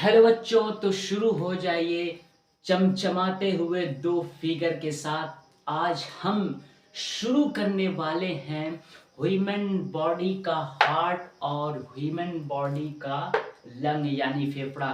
Hello बच्चों, तो शुरू हो जाइए चमचमाते हुए दो फिगर के साथ। आज हम शुरू करने वाले हैं ह्यूमन बॉडी का हार्ट और ह्यूमन बॉडी का लंग यानी फेफड़ा।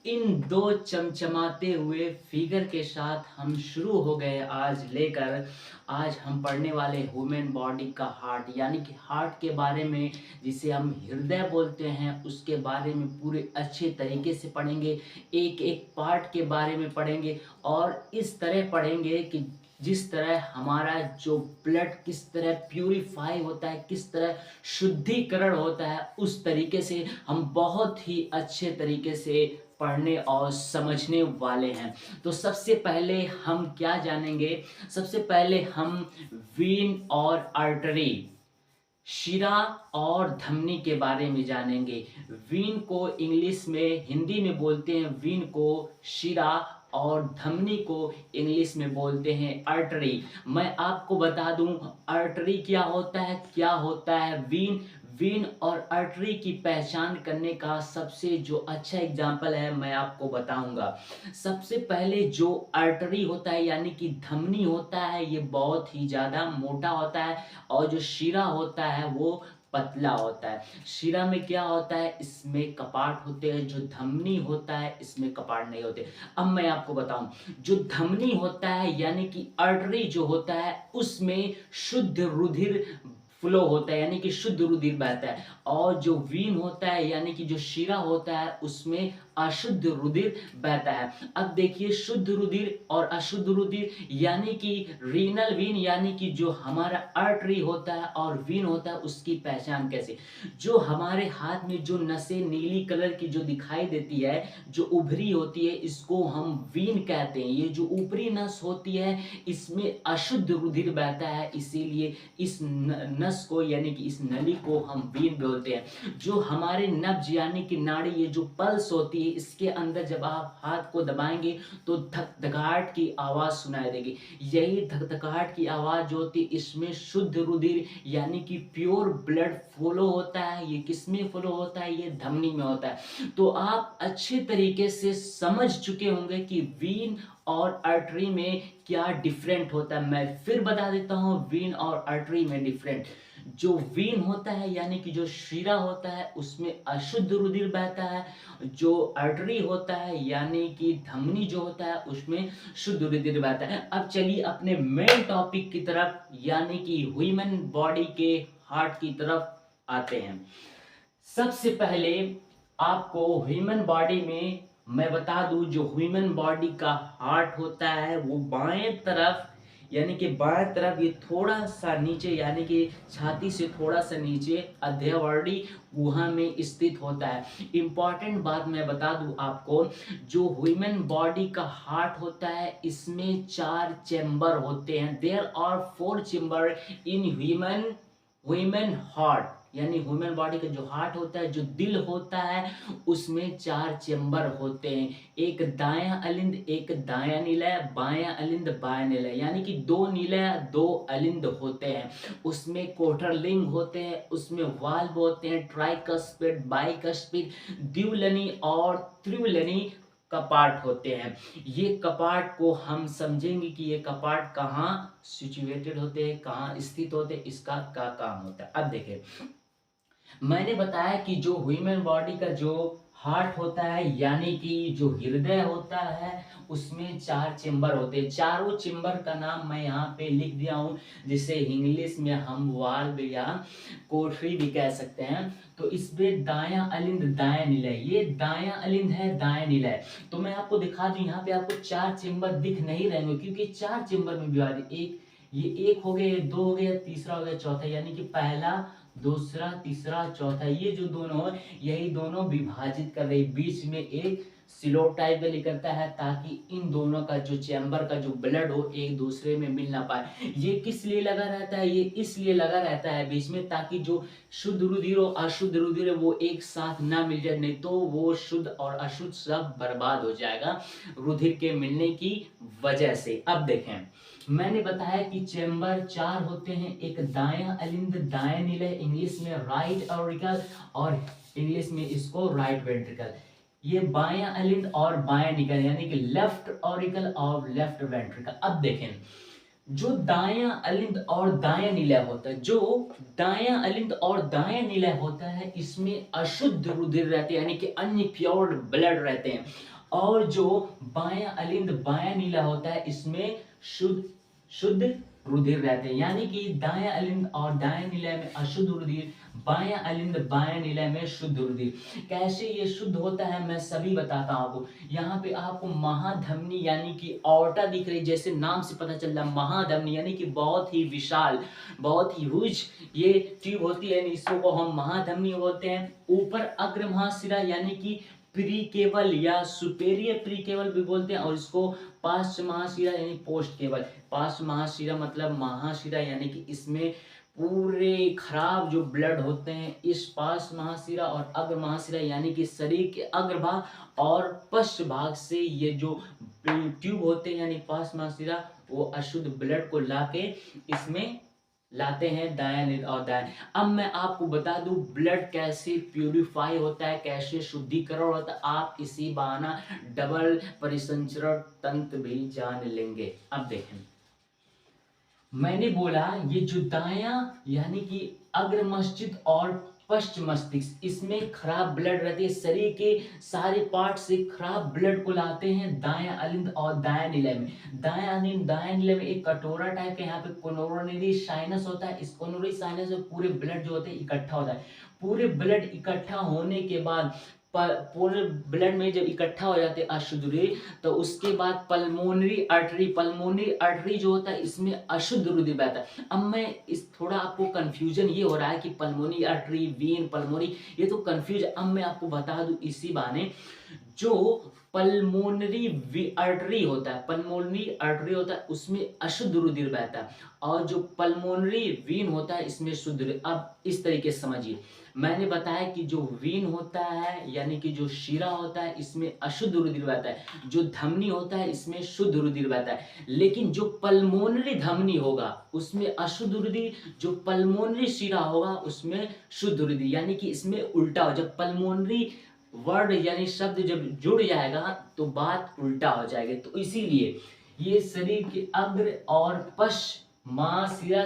इन दो चमचमाते हुए फिगर के साथ हम शुरू हो गए आज लेकर। आज हम पढ़ने वाले ह्यूमन बॉडी का हार्ट यानी कि हार्ट के बारे में, जिसे हम हृदय बोलते हैं, उसके बारे में पूरे अच्छे तरीके से पढ़ेंगे। एक एक पार्ट के बारे में पढ़ेंगे और इस तरह पढ़ेंगे कि जिस तरह हमारा जो ब्लड किस तरह प्यूरिफाई होता है, किस तरह शुद्धिकरण होता है, उस तरीके से हम बहुत ही अच्छे तरीके से पढ़ने और समझने वाले हैं। तो सबसे पहले हम क्या जानेंगे? सबसे पहले हम वीन और आर्टरी, शिरा और धमनी के बारे में जानेंगे। वीन को इंग्लिश में, हिंदी में बोलते हैं वीन को शिरा, और धमनी को इंग्लिश में बोलते हैं आर्टरी। मैं आपको बता दूं आर्टरी क्या होता है, क्या होता है वीन। वीन और आर्टरी की पहचान करने का सबसे जो अच्छा एग्जाम्पल है मैं आपको बताऊंगा। सबसे पहले जो आर्टरी होता है यानी कि धमनी होता है, ये बहुत ही ज़्यादा मोटा होता है, और जो शिरा होता है वो पतला होता है। शिरा में क्या होता है, इसमें कपाट होते हैं। जो धमनी होता है इसमें कपाट नहीं होते। अब मैं आपको बताऊं, जो धमनी होता है यानी कि आर्टरी जो होता है, उसमें शुद्ध रुधिर फ्लो होता है यानी कि शुद्ध रुधिर बहता है। और जो वीन होता है यानी कि जो शिरा होता है, उसमें अशुद्ध रुधिर बहता है। अब देखिए, शुद्ध रुधिर और अशुद्ध रुधिर यानी कि रीनल वीन यानी कि जो हमारा आर्टरी होता है और वीन होता है, उसकी पहचान कैसे? जो हमारे हाथ में जो नसें नीली कलर की जो दिखाई देती है, जो उभरी होती है, इसको हम वीन कहते हैं। ये जो ऊपरी नस होती है, इसमें अशुद्ध रुधिर बहता है, इसीलिए इस नस को यानी कि इस नली को हम वीन बोलते हैं। जो हमारे नब्ज यानी कि नाड़ी, ये जो पल्स होती है, इसके अंदर जब आप हाथ को दबाएंगे तो धक-धकाहट की आवाज सुनाई देगी। यही धक-धकाहट की आवाज जो होती है, इसमें शुद्ध रुधिर यानी कि प्योर ब्लड फ्लो होता है। ये किसमें फ्लो होता है? ये धमनी में होता है। तो आप अच्छे तरीके से समझ चुके होंगे कि वीन और आर्टरी में क्या डिफरेंट होता है। मैं फिर बता देता हूं वीन और आर्टरी में डिफरेंट। जो वीन होता है यानी कि जो शिरा होता है, उसमें अशुद्ध रुधिर बहता है। जो आर्टरी होता है यानी कि धमनी जो होता है, उसमें शुद्ध रुधिर बहता है। अब चलिए अपने मेन टॉपिक की तरफ यानी कि ह्यूमन बॉडी के हार्ट की तरफ आते हैं। सबसे पहले आपको ह्यूमन बॉडी में मैं बता दूं, जो ह्यूमन बॉडी का हार्ट होता है वो बाएं तरफ यानी कि बाएं तरफ, ये थोड़ा सा नीचे यानी कि छाती से थोड़ा सा नीचे अध्यवर्णी गुहा में स्थित होता है। इंपॉर्टेंट बात मैं बता दूं आपको, जो ह्यूमन बॉडी का हार्ट होता है, इसमें 4 चेंबर होते हैं। There are 4 chamber in human heart. यानी ह्यूमन बॉडी का जो हार्ट होता है, जो दिल होता है, उसमें 4 चेंबर होते हैं। एक दायां अलिंद, एक दायां निलय, बायां अलिंद, बायां निलय, यानी कि 2 निलय 2 अलिंद होते हैं। उसमें कोटरलिंग होते हैं, उसमें वाल्व होते हैं, ट्राइकस्पिड, बाइकस्पिड, द्विलनी और त्रिवलनी कपाट होते हैं। ये कपाट को हम समझेंगे कि ये कपाट कहाँ सिचुएटेड होते हैं, कहाँ स्थित होते हैं, इसका क्या काम होता है। अब देखिए, मैंने बताया कि जो ह्यूमन बॉडी का जो हार्ट होता है यानी कि जो हृदय होता है, उसमें 4 चेंबर होते हैं। चारों चेंबर का नाम मैं यहाँ पे लिख दिया हूँ, जिसे इंग्लिश में हम वाल्व या कोठरी भी कह सकते हैं। तो इसमें दायां अलिंद, दायां निलय, ये दायां अलिंद है, दायां निलय। तो मैं आपको दिखा दूं, यहाँ पे आपको 4 चेंबर दिख नहीं रहेंगे क्योंकि 4 चेंबर में विभाजित, ये एक हो गया, ये 2 हो गया, तीसरा हो गया, चौथा, यानी कि पहला, दूसरा, तीसरा, चौथा, ये जो दोनों है, यही दोनों विभाजित कर रही। बीच में एक सिलो टाइप में निकलता है ताकि इन दोनों का जो चैम्बर का जो ब्लड हो, एक दूसरे में मिल ना पाए। ये किस लिए लगा रहता है? ये इसलिए लगा रहता है बीच में, ताकि जो शुद्ध रुधिर और अशुद्ध रुधिर है वो एक साथ ना मिल जाए, नहीं तो वो शुद्ध और अशुद्ध सब बर्बाद हो जाएगा रुधिर के मिलने की वजह से। अब देखें, मैंने बताया कि चेंबर 4 होते हैं। एक दायां अलिंद, दायां निलय, इंग्लिश में राइट ऑरिकल, और इंग्लिश में इसको राइट वेंट्रिकल। ये बायां अलिंद और बायां निकल यानी कि लेफ्ट ऑरिकल और लेफ्ट वेंट्रिकल। अब देखें, जो दायां अलिंद और दायां निलय होता है, जो दायां अलिंद और दायां निलय होता है, इसमें अशुद्ध रुधिर रहते हैं यानी कि अनप्योर्ड ब्लड रहते हैं। और जो बायां अलिंद बायां निलय होता है, इसमें शुद्ध शुद्ध रुधिर रहते हैं, यानी कि दायां अलिंद और दायां निलय में अशुद्ध रुधिर, बायां अलिंद बायां निलय में शुद्ध रुधिर। कैसे ये शुद्ध होता है मैं सभी बताता हूं आपको। यहाँ पे आपको महाधमनी यानी कि ऑर्टा दिख रही, जैसे नाम से पता चल रहा है महाधमनी यानी कि बहुत ही विशाल, बहुत ही ह्यूज ये ट्यूब होती है, इसको हम महाधमनी बोलते हैं। ऊपर अग्र महाशिरा यानी कि प्री केवल या सुपेरियर प्री केवल भी बोलते हैं, और इसको पार्श्व महाशिरा यानी पोस्ट केवल। पार्श्व महाशिरा मतलब महाशिरा यानी कि इसमें पूरे खराब जो ब्लड होते हैं इस पार्श्व महाशिरा और अग्र महाशिरा यानी कि शरीर के अग्रभाग और पश्च भाग से ये जो ट्यूब होते हैं यानी पार्श्व महाशिरा, वो अशुद्ध ब्लड को लाके इसमें लाते हैं दायां और दायां। अब मैं आपको बता दूं ब्लड कैसे प्यूरिफाई होता है, कैसे शुद्धिकरण होता है, आप इसी बहाना डबल परिसंचरण तंत्र भी जान लेंगे। अब देखें, मैंने बोला ये जो दायां यानी कि अग्र मस्तिष्क और पश्च मस्तिष्क, इसमें खराब ब्लड रहती है, शरीर के सारे पार्ट से खराब ब्लड को लाते हैं दायां अलिंद और दायां निलय में। दायां अलिंद दायां निलय में एक कटोरा टाइप का यहाँ पे कोरोनरी साइनस होता है। इस कोरोनरी साइनस में पूरे ब्लड जो होते हैं इकट्ठा होता है। पूरे ब्लड इकट्ठा होने के बाद पूरे ब्लड में जब इकट्ठा हो जाते हैं अशुद्ध रुधिर, तो उसके बाद पल्मोनरी आर्टरी जो होता है इसमें अशुद्ध रुधिर बहता है। अब मैं इस थोड़ा आपको कंफ्यूजन ये हो रहा है कि पल्मोनरी आर्टरी, वेन, पल्मोनरी, ये तो कंफ्यूज। अब मैं आपको बता दूं इसी बहाने, जो पल्मोनरी आर्टरी होता है, पल्मोनरी आर्टरी होता है उसमें अशुद्ध रुधिर बहता है, और जो पल्मोनरी वीन होता है इसमें शुद्ध रुधिर। अब इस तरीके से समझिए, मैंने बताया कि जो वीन होता है यानी कि जो शिरा होता है इसमें अशुद्ध रुधिर बहता है, जो धमनी होता है इसमें शुद्ध रुधिर बहता है। लेकिन जो पल्मोनरी धमनी होगा उसमें अशुद्ध रुधिर, जो पल्मोनरी शिरा होगा उसमें शुद्ध रुधिर, यानी कि इसमें उल्टा हो। जब पल्मोनरी वर्ड यानी शब्द जब जुड़ जाएगा तो बात उल्टा हो जाएगी। तो इसीलिए ये शरीर के अग्र और पश्च महाशिरा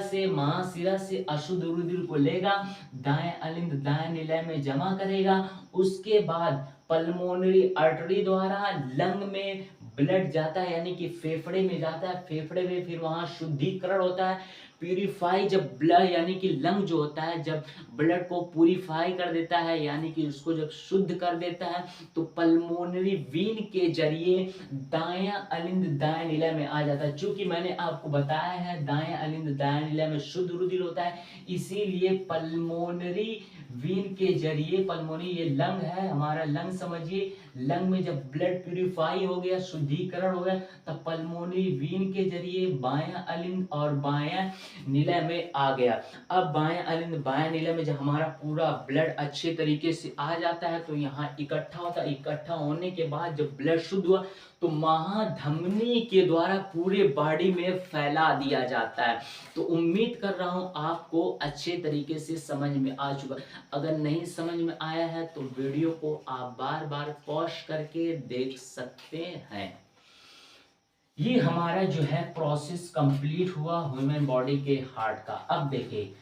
से अशुद्ध रुधिर को लेगा, दाएं अलिंद दाएं निलय में जमा करेगा, उसके बाद पल्मोनरी आर्टरी द्वारा लंग में ब्लड जाता है यानी कि फेफड़े में जाता है, फेफड़े में फिर वहां शुद्धिकरण होता है, प्यूरिफाई। जब ब्लड यानी कि लंग जो होता है जब ब्लड को प्यूरिफाई कर देता है यानी कि उसको जब शुद्ध कर देता है, तो पल्मोनरी वीन के जरिए दायां अलिंद दायां निलय में आ जाता है। चूंकि मैंने आपको बताया है दायां अलिंद दायां निलय में शुद्ध रुधिर होता है, इसीलिए पल्मोनरी वीन के जरिए, पल्मोनरी ये लंग है हमारा, लंग समझिए, लंग में जब ब्लड प्यूरिफाई हो गया, शुद्धिकरण हो गया, तब पल्मोनरी वीन के जरिए बायां अलिंद और बायां निलय में आ गया। अब बायां अलिंद बायां निलय में जब हमारा पूरा ब्लड अच्छे तरीके से आ जाता है तो यहाँ इकट्ठा होता है। इकट्ठा होने के बाद जब ब्लड शुद्ध हुआ तो महाधमनी के द्वारा पूरे बॉडी में फैला दिया जाता है। तो उम्मीद कर रहा हूं आपको अच्छे तरीके से समझ में आ चुका। अगर नहीं समझ में आया है तो वीडियो को आप बार बार पॉज करके देख सकते हैं। ये हमारा जो है प्रोसेस कंप्लीट हुआ ह्यूमन बॉडी के हार्ट का। अब देखिए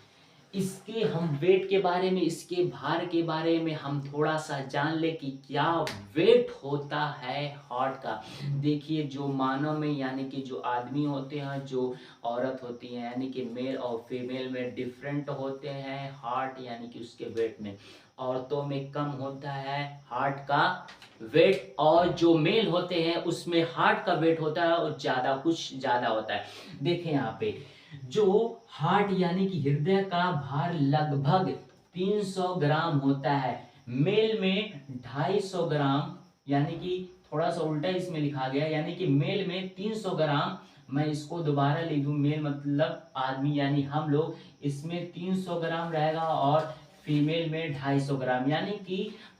इसके हम वेट के बारे में, इसके भार के बारे में हम थोड़ा सा जान ले कि क्या वेट होता है हार्ट का। देखिए जो मानव में यानी कि जो आदमी होते हैं, जो औरत होती है यानी कि मेल और फीमेल में डिफरेंट होते हैं हार्ट यानी कि उसके वेट में। औरतों में कम होता है हार्ट का वेट, और जो मेल होते हैं उसमें हार्ट का वेट होता है और ज्यादा, कुछ ज्यादा होता है। देखें यहाँ पे जो हार्ट यानी कि हृदय का भार लगभग 300 ग्राम होता है, मेल में 250 ग्राम, यानी कि थोड़ा सा उल्टा इसमें लिखा गया, यानी कि मेल में 300 ग्राम। मैं इसको दोबारा लिख दूं, मेल मतलब आदमी यानी हम लोग, इसमें 300 ग्राम रहेगा और फीमेल में 250 ग्राम, यानी कि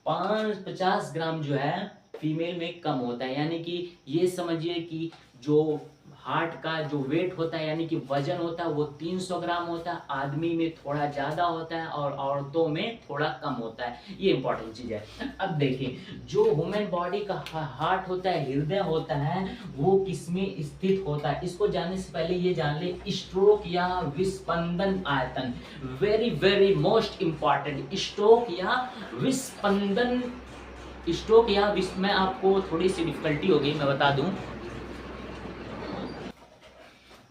50 ग्राम जो है फीमेल में कम होता है। यानी कि ये समझिए कि जो हार्ट का जो वेट होता है यानी कि वजन होता है वो 300 ग्राम होता है, आदमी में थोड़ा ज़्यादा होता है और औरतों में थोड़ा कम होता है। ये इंपॉर्टेंट चीज़ है। अब देखिए, जो ह्यूमन बॉडी का हार्ट होता है, हृदय होता है, वो किसमें स्थित होता है, इसको जानने से पहले ये जान ले, स्ट्रोक या विस्पंदन आयतन, very very most important, stroke या विस्पंदन, स्ट्रोक या मैं आपको थोड़ी सी डिफिकल्टी हो गई, मैं बता दूं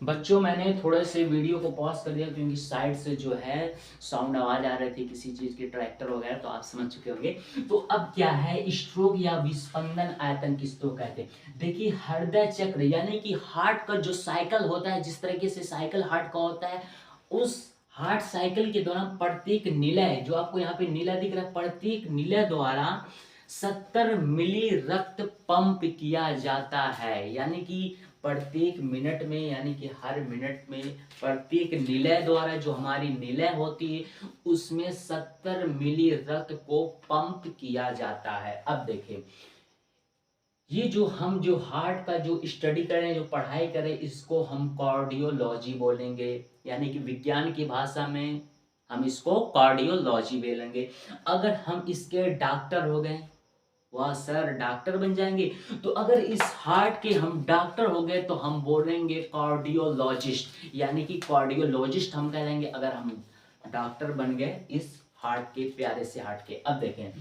बच्चों, मैंने थोड़े से वीडियो को पॉज कर दिया क्योंकि साइड से जो है साउंड आवाज आ रही थी किसी चीज के, ट्रैक्टर वगैरह, तो आप समझ चुके होंगे। तो अब क्या है स्ट्रोक या विस्पंदन आयतन किसको कहते हैं? देखिए, हृदय चक्र यानी कि हार्ट का जो साइकिल होता है, जिस तरीके से साइकिल हार्ट का होता है, उस हार्ट साइकिल के दौरान प्रत्येक निलय, जो आपको यहाँ पे निलय दिख रहा है, प्रत्येक निलय द्वारा 70 मिली रक्त पंप किया जाता है। यानी कि प्रत्येक मिनट में, यानी कि हर मिनट में प्रत्येक निलय द्वारा, जो हमारी निलय होती है उसमें 70 मिली रक्त को पंप किया जाता है। अब देखिए, ये जो हार्ट का जो स्टडी करें, जो पढ़ाई करें, इसको हम कार्डियोलॉजी बोलेंगे, यानी कि विज्ञान की भाषा में हम इसको कार्डियोलॉजी बोलेंगे। अगर हम इसके डॉक्टर हो गए, वाह सर डॉक्टर बन जाएंगे, तो अगर इस हार्ट के हम डॉक्टर हो गए तो हम बोलेंगे कार्डियोलॉजिस्ट, यानी कि कार्डियोलॉजिस्ट हम कह देंगे अगर हम डॉक्टर बन गए इस हार्ट के, प्यारे से हार्ट के। अब देखें,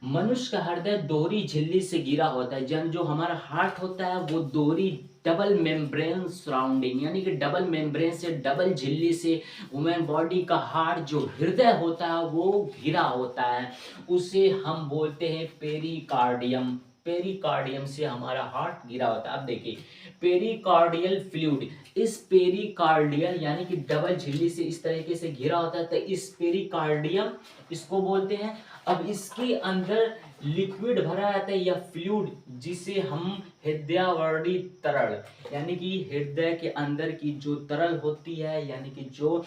मनुष्य का हृदय दोहरी झिल्ली से घिरा होता है। जन जो हमारा हार्ट होता है वो दोहरी डबल मेम्ब्रेन सराउंडिंग, यानी कि डबल मेम्ब्रेन से, डबल झिल्ली से वुमेन बॉडी का हार्ट जो हृदय होता है वो घिरा होता है, उसे हम बोलते हैं पेरिकार्डियम। पेरिकार्डियम से हमारा हार्ट घिरा होता है। अब देखिए, पेरिकार्डियल फ्लूइड, इस पेरिकार्डियल यानी कि डबल झिल्ली से इस तरीके से घिरा होता है, तो इस पेरिकार्डियम इसको बोलते हैं। अब इसके अंदर लिक्विड भरा रहता है या फ्लूइड, जिसे हम हृदयावर्ती तरल, यानी कि हृदय के अंदर की जो तरल होती है, यानी कि जो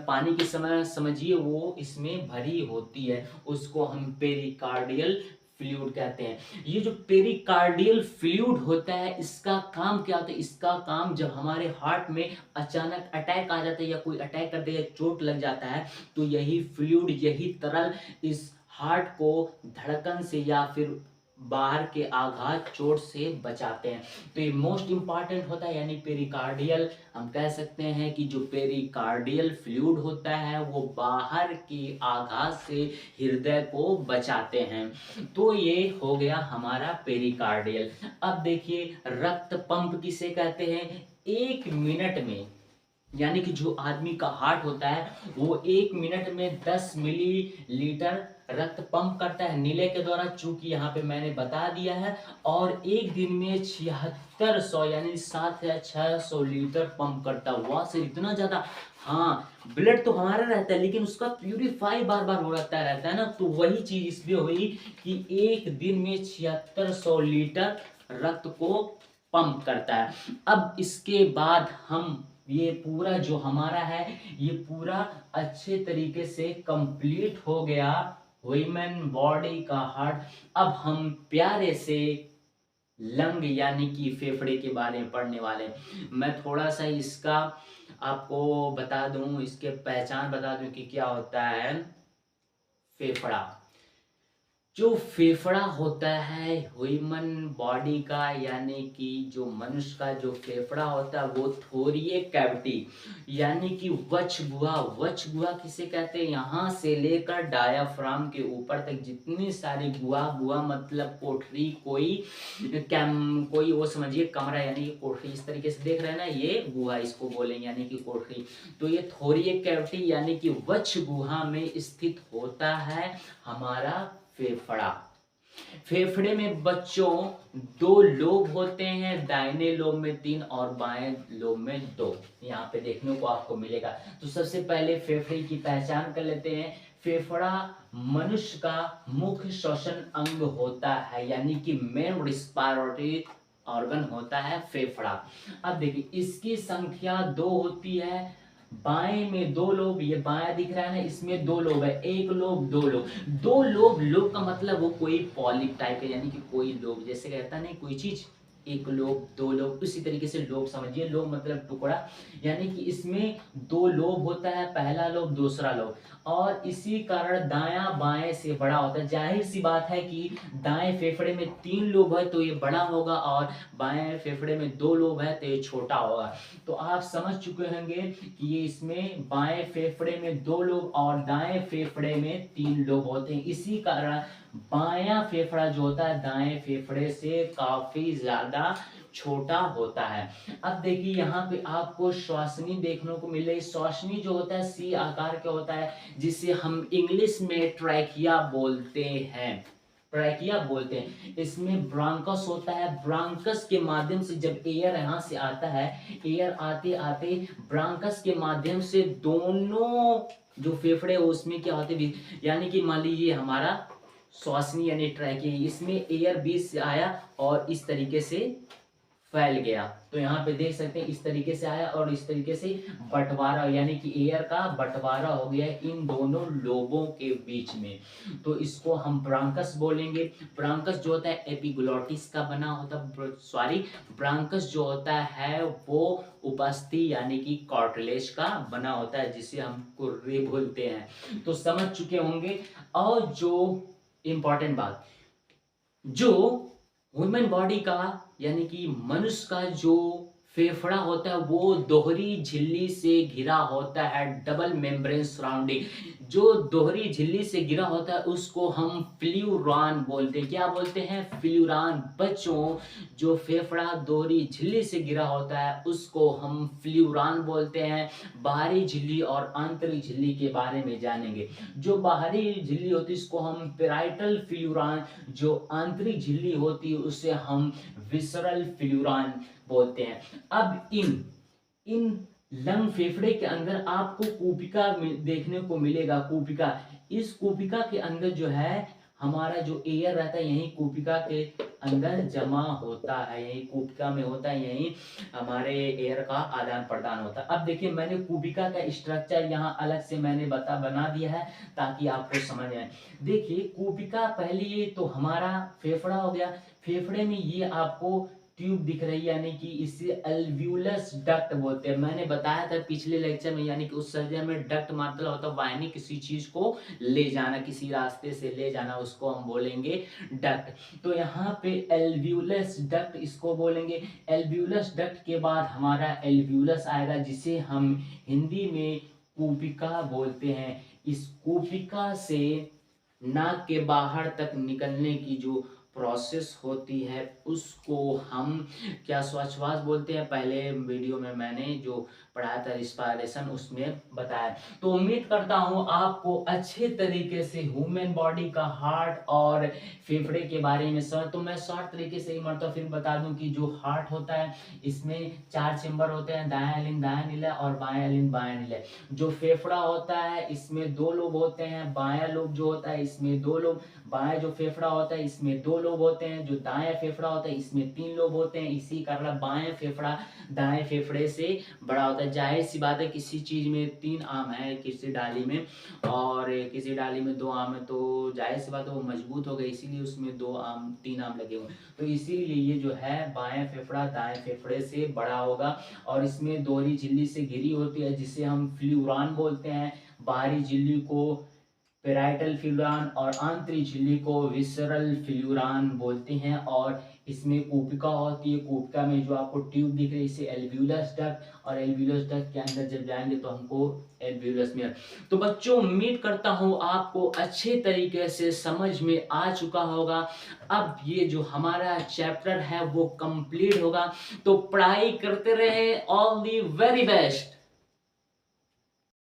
पानी की समय समझिए वो इसमें भरी होती है, उसको हम पेरिकार्डियल फ्लूइड कहते हैं। ये जो पेरिकार्डियल फ्लूइड होता है, इसका काम क्या होता है? इसका काम जब हमारे हार्ट में अचानक अटैक आ जाता है या कोई अटैक कर दे या चोट लग जाता है, तो यही फ्लूइड, यही तरल इस हार्ट को धड़कन से या फिर बाहर के आघात, चोट से बचाते हैं। तो ये मोस्ट इंपॉर्टेंट होता है, यानी पेरिकार्डियल, हम कह सकते हैं कि जो पेरिकार्डियल फ्लूइड होता है वो बाहर के आघात से हृदय को बचाते हैं। तो ये हो गया हमारा पेरिकार्डियल। अब देखिए, रक्त पंप किसे कहते हैं? 1 मिनट में, यानी कि जो आदमी का हार्ट होता है वो 1 मिनट में 10 मिलीलीटर रक्त पंप करता है निलय के द्वारा, चूंकि यहाँ पे मैंने बता दिया है। और एक दिन में 7600 यानी 7600 लीटर पंप करता है। वाह सर, इतना ज्यादा! हाँ, ब्लड तो हमारा रहता है लेकिन उसका प्यूरिफाई बार बार हो रहता है ना, तो वही चीज इसमें हुई कि एक दिन में 7600 लीटर रक्त को पंप करता है। अब इसके बाद हम ये पूरा जो हमारा है ये पूरा अच्छे तरीके से कंप्लीट हो गया ह्यूमन बॉडी का हार्ट। अब हम प्यारे से लंग यानी कि फेफड़े के बारे में पढ़ने वाले हैं। मैं थोड़ा सा इसका आपको बता दूं, इसके पहचान बता दूं कि क्या होता है फेफड़ा। जो फेफड़ा होता है ह्यूमन बॉडी का, यानी कि जो मनुष्य का जो फेफड़ा होता है वो थोरिए कैविटी, यानी कि वक्ष गुहा। वक्ष गुहा किसे कहते हैं? यहाँ से लेकर डायाफ्राम के ऊपर तक जितनी सारी गुहा, गुहा मतलब कोठरी, कोई वो समझिए कमरा, यानी कि कोठरी, इस तरीके से देख रहे हैं ना, ये गुहा इसको बोलेंगे, यानी कि कोठरी। तो ये थोरिए कैविटी यानी कि वक्ष गुहा में स्थित होता है हमारा फेफड़ा। फेफड़े में बच्चों 2 लोब होते हैं, दाहिने लोब में 3 और बाएं लोब में 2, यहाँ पे देखने को आपको मिलेगा। तो सबसे पहले फेफड़े की पहचान कर लेते हैं। फेफड़ा मनुष्य का मुख्य श्वसन अंग होता है, यानी कि मेन रिस्पायरेटरी ऑर्गन होता है फेफड़ा। अब देखिए, इसकी संख्या 2 होती है। बाएं में 2 लोब, ये बायां दिख रहा है ना, इसमें 2 लोब है, 1 लोब 2 लोब। 2 लोब, लोब का मतलब वो कोई पॉलिप टाइप है, यानी कि कोई लोब, जैसे कहता नहीं कोई चीज, एक लोब, दो लोब, उसी तरीके से लोब समझिए, लोब मतलब टुकड़ा, यानी कि इसमें दो लोब होता है, पहला लोब दूसरा लोब, और इसी कारण दायां बाएं से बड़ा होता है। जाहिर सी बात है कि दाएं फेफड़े में 3 लोब है तो ये बड़ा होगा, और बाएं फेफड़े में 2 लोब है तो ये छोटा होगा। तो आप समझ चुके होंगे कि ये इसमें बाएं फेफड़े में 2 लोब और दाएं फेफड़े में 3 लोब होते हैं। इसी कारण बायां फेफड़ा जो होता है दाएं फेफड़े से काफी ज्यादा छोटा होता है। अब देखिए यहाँ पे आपको श्वासनी देखने को मिले। श्वासनी जो होता है सी आकार का होता है, जिसे हम इंग्लिश में ट्रैकिया बोलते हैं, ट्रैकिया बोलते हैं। इसमें ब्रांकस होता है, ब्रांकस के माध्यम से जब एयर यहाँ से आता है, एयर आते आते ब्रांकस के माध्यम से दोनों जो फेफड़े उसमें क्या होते हैं, यानी कि मान लीजिए हमारा श्वासनी यानी ट्रैकिया, इसमें एयर बीच से आया और इस तरीके से फैल गया। तो यहाँ पे देख सकते हैं इस तरीके से आया और इस तरीके से बंटवारा, यानी कि एयर का बंटवारा हो गया इन दोनों लोबों के बीच में। तो इसको हम ब्रांकस बोलेंगे। ब्रांकस जो होता है एपिग्लोटिस का बना होता है, सॉरी, ब्रांकस जो होता है वो उपस्थि यानी कि कार्टिलेज का बना होता है, जिसे हम कुर्री बोलते हैं। तो समझ चुके होंगे। और जो इम्पोर्टेंट बात, जो ह्यूमन बॉडी का यानी कि मनुष्य का जो फेफड़ा होता है वो दोहरी झिल्ली से घिरा होता है, डबल मेम्ब्रेन सराउंडिंग। जो दोहरी झिल्ली से घिरा होता है उसको हम फ्ल्यूरान बोलते हैं। क्या बोलते हैं? फ्ल्यूरान। बच्चों, जो फेफड़ा दोहरी झिल्ली से घिरा होता है उसको हम फ्ल्यूरान बोलते हैं। बाहरी झिल्ली और आंतरिक झिल्ली के बारे में जानेंगे। जो बाहरी झिल्ली होती है इसको हम पेराइटल फ्ल्यूरान, जो आंतरिक झिल्ली होती है उसे हम विसरल फ्ल्यूरान बोलते हैं। अब इन लंग फेफड़े के अंदर आपको कूपिका देखने को मिलेगा। कूपिका, इस कूपिका के अंदर जो है हमारा जो एयर रहता है यही कूपिका के अंदर जमा होता है, यही कूपिका में होता है, यही हमारे एयर का आदान प्रदान होता है। अब देखिए मैंने कूपिका का स्ट्रक्चर यहाँ अलग से मैंने बना दिया है ताकि आपको समझ आए। देखिए कूपिका, पहले ये तो हमारा फेफड़ा हो गया। फेफड़े में ये आपको ट्यूब दिख रही है, यानी कि इसे अल्वियोलस डक्ट बोलते हैं। मैंने बताया था पिछले लेक्चर में, यानी कि उस सर्जन में डक्ट मतलब होता है वाहिनी, किसी चीज को ले जाना, किसी रास्ते से ले जाना, उसको हम बोलेंगे डक्ट। तो यहाँ पे एल्वियोलस डक्ट इसको बोलेंगे। एल्वियोलस डक्ट के बाद हमारा एल्वियोलस आएगा, जिसे हम हिंदी में कूपिका बोलते हैं। इस कूपिका से नाक के बाहर तक निकलने की जो प्रोसेस होती है उसको हम क्या श्वास बोलते हैं। पहले वीडियो में मैंने जो पढ़ाया था रिस्पायरेशन उसमें बताया। तो उम्मीद करता हूँ आपको अच्छे तरीके से ह्यूमन बॉडी का हार्ट और फेफड़े के बारे में तो मैं शॉर्ट तरीके से एक मरतबा फिर बता दूं कि जो हार्ट होता है इसमें 4 चेंबर होते हैं, दायां एलिन दायां नीला और बायां एलिन बायां नीला। जो फेफड़ा होता है इसमें 2 लोब होते हैं, बायां लोब जो होता है इसमें 2 लोब, बायां जो फेफड़ा होता है इसमें 2 लोब होते हैं, जो दायां फेफड़ा होता है इसमें 3 लोब होते हैं। इसी कारण बायां फेफड़ा दाएं फेफड़े से बड़ा होता है। जाहिर सी बात है किसी चीज में 3 आम है किसी डाली में और किसी डाली में 2 आम है, तो जाहिर सी बात है वो मजबूत हो गए, इसीलिए उसमें 2 आम 3 आम लगे हुए। तो इसीलिए ये जो है बायां फेफड़ा दाएं फेफड़े से बड़ा होगा और इसमें दोहरी झिल्ली से घिरी होती है, जिसे हम फ्ल्यूरान बोलते हैं। बाहरी झिल्ली को पेराइटल फ्ल्यूरान और आंतरिक झिल्ली को विसरल फ्ल्यूरान बोलते हैं। और इसमें कूपिका होती है, कूपिका में जो आपको ट्यूब दिख रही है इसे एल्वियोलस डक्ट, और एल्वियोलस डक्ट के अंदर जब जाएंगे तो हमको एल्वियोलस में। तो बच्चों उम्मीद करता हूँ आपको अच्छे तरीके से समझ में आ चुका होगा। अब ये जो हमारा चैप्टर है वो कंप्लीट होगा, तो पढ़ाई करते रहे। All the very best.